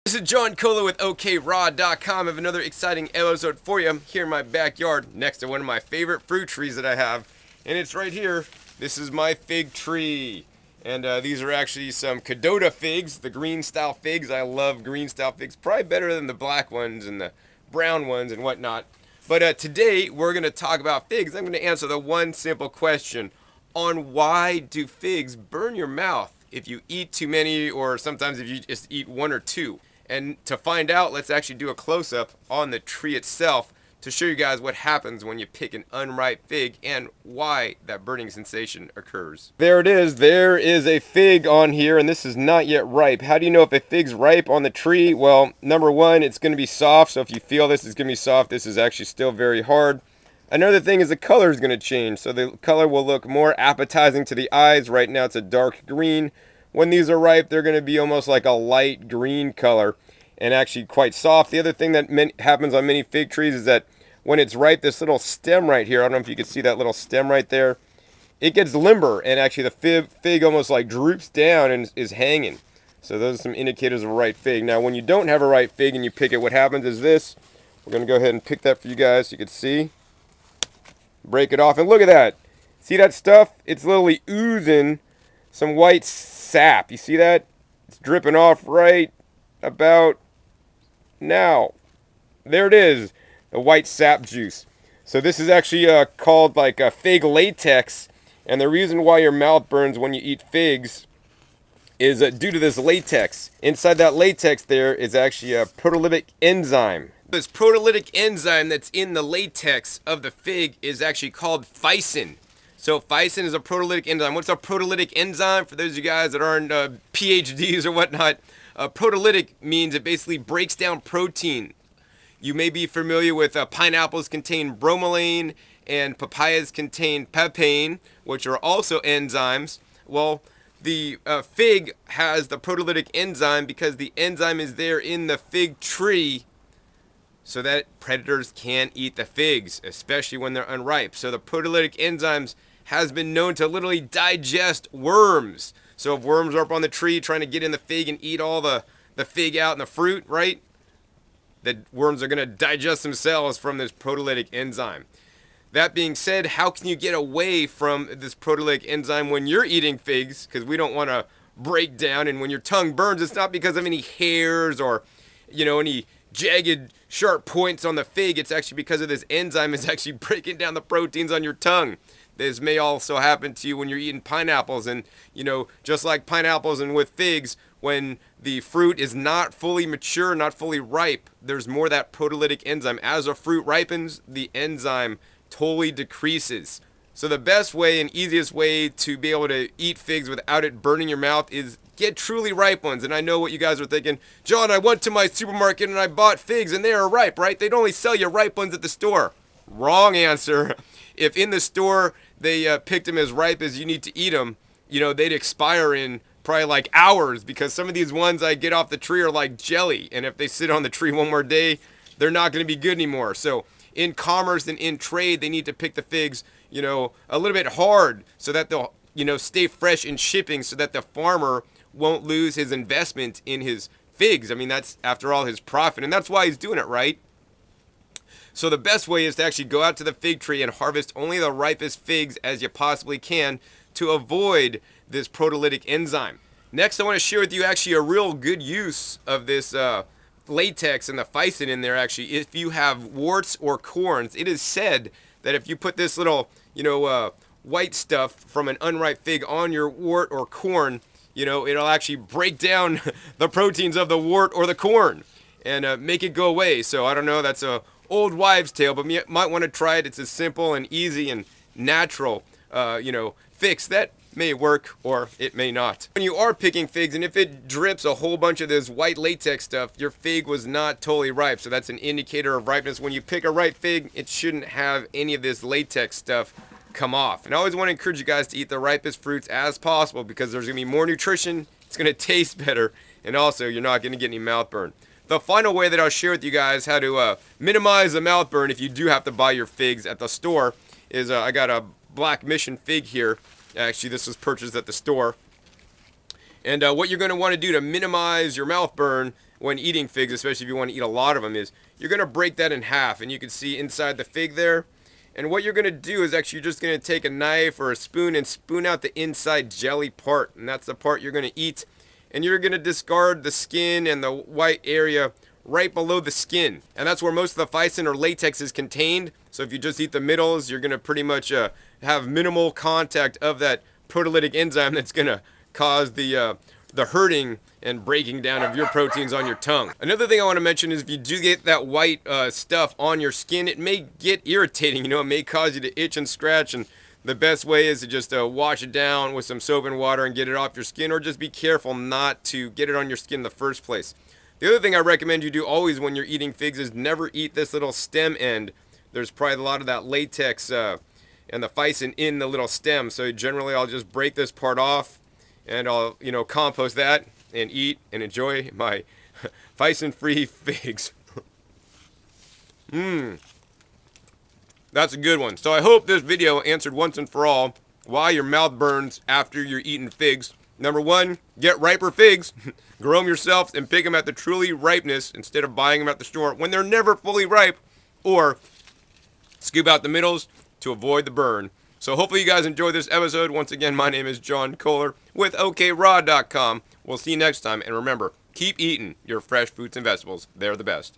This is John Cola with OKRaw.com. I have another exciting episode for you. I'm here in my backyard next to one of my favorite fruit trees that I have. And it's right here. This is my fig tree. And these are actually some Cadota figs, the green style figs. I love green style figs. Probably better than the black ones and the brown ones and whatnot. But today we're going to talk about figs. I'm going to answer the one simple question on why do figs burn your mouth if you eat too many, or sometimes if you just eat one or two. And to find out, let's actually do a close-up on the tree itself to show you guys what happens when you pick an unripe fig and why that burning sensation occurs. There it is. There is a fig on here, and this is not yet ripe. How do you know if a fig's ripe on the tree? Well, number one, it's going to be soft. So if you feel this is going to be soft, this is actually still very hard. Another thing is the color is going to change. So the color will look more appetizing to the eyes. Right now it's a dark green. When these are ripe, they're going to be almost like a light green color and actually quite soft. The other thing that happens on many fig trees is that when it's ripe, this little stem right here, I don't know if you can see that little stem right there, it gets limber, and actually the fig almost like droops down and is hanging. So those are some indicators of a ripe fig. Now when you don't have a ripe fig and you pick it, what happens is this. We're going to go ahead and pick that for you guys so you can see. Break it off, and look at that. See that stuff? It's literally oozing some white sap. You see that? It's dripping off right about now. There it is, the white sap juice. So this is actually called like a fig latex, and the reason why your mouth burns when you eat figs is due to this latex. Inside that latex there is actually a proteolytic enzyme. This proteolytic enzyme that's in the latex of the fig is actually called phycin. So phycin is a proteolytic enzyme. What's a proteolytic enzyme? For those of you guys that aren't PhDs or whatnot, proteolytic means it basically breaks down protein. You may be familiar with pineapples contain bromelain and papayas contain papain, which are also enzymes. Well, the fig has the proteolytic enzyme because the enzyme is there in the fig tree so that predators can't eat the figs, especially when they're unripe. So the proteolytic enzymes has been known to literally digest worms. So if worms are up on the tree trying to get in the fig and eat all the fig out in the fruit, right? The worms are going to digest themselves from this proteolytic enzyme. That being said, how can you get away from this proteolytic enzyme when you're eating figs? Because we don't want to break down, and when your tongue burns, it's not because of any hairs or, any jagged, sharp points on the fig. It's actually because of this enzyme is actually breaking down the proteins on your tongue. This may also happen to you when you're eating pineapples, and just like pineapples and with figs, when the fruit is not fully mature, not fully ripe, there's more of that proteolytic enzyme. As a fruit ripens, the enzyme totally decreases. So the best way and easiest way to be able to eat figs without it burning your mouth is get truly ripe ones. And I know what you guys are thinking. John, I went to my supermarket and I bought figs and they are ripe, right? They'd only sell you ripe ones at the store. Wrong answer. If in the store they picked them as ripe as you need to eat them, they'd expire in probably like hours, because some of these ones I get off the tree are like jelly, and if they sit on the tree one more day, they're not going to be good anymore. So in commerce and in trade, they need to pick the figs, a little bit hard so that they'll, stay fresh in shipping, so that the farmer won't lose his investment in his figs. I mean, that's after all his profit, and that's why he's doing it, right? So the best way is to actually go out to the fig tree and harvest only the ripest figs as you possibly can to avoid this proteolytic enzyme. Next, I want to share with you actually a real good use of this latex and the phycin in there. Actually, if you have warts or corns, it is said that if you put this little, white stuff from an unripe fig on your wart or corn, it'll actually break down the proteins of the wart or the corn and make it go away. So I don't know, that's a old wives' tale, but you might want to try it. It's a simple and easy and natural, fix that may work or it may not. When you are picking figs, and if it drips a whole bunch of this white latex stuff, your fig was not totally ripe. So that's an indicator of ripeness. When you pick a ripe fig, it shouldn't have any of this latex stuff come off. And I always want to encourage you guys to eat the ripest fruits as possible, because there's going to be more nutrition, it's going to taste better, and also you're not going to get any mouth burn. The final way that I'll share with you guys how to minimize the mouth burn if you do have to buy your figs at the store is I got a Black Mission fig here. Actually, this was purchased at the store. And what you're going to want to do to minimize your mouth burn when eating figs, especially if you want to eat a lot of them, is you're going to break that in half. And you can see inside the fig there. And what you're going to do is actually you're just going to take a knife or a spoon and spoon out the inside jelly part. And that's the part you're going to eat. And you're going to discard the skin and the white area right below the skin. And that's where most of the physin or latex is contained. So if you just eat the middles, you're going to pretty much have minimal contact of that proteolytic enzyme that's going to cause the hurting and breaking down of your proteins on your tongue. Another thing I want to mention is if you do get that white stuff on your skin, it may get irritating. You know, it may cause you to itch and scratch, and the best way is to just wash it down with some soap and water and get it off your skin, or just be careful not to get it on your skin in the first place. The other thing I recommend you do always when you're eating figs is never eat this little stem end. There's probably a lot of that latex and the physin in the little stem, so generally I'll just break this part off and I'll, you know, compost that and eat and enjoy my physin-free figs. That's a good one. So I hope this video answered once and for all why your mouth burns after you're eating figs. Number one, get riper figs, grow them yourself, and pick them at the truly ripeness instead of buying them at the store when they're never fully ripe, or scoop out the middles to avoid the burn. So hopefully you guys enjoyed this episode. Once again, my name is John Kohler with OKRaw.com. We'll see you next time, and remember, keep eating your fresh fruits and vegetables. They're the best.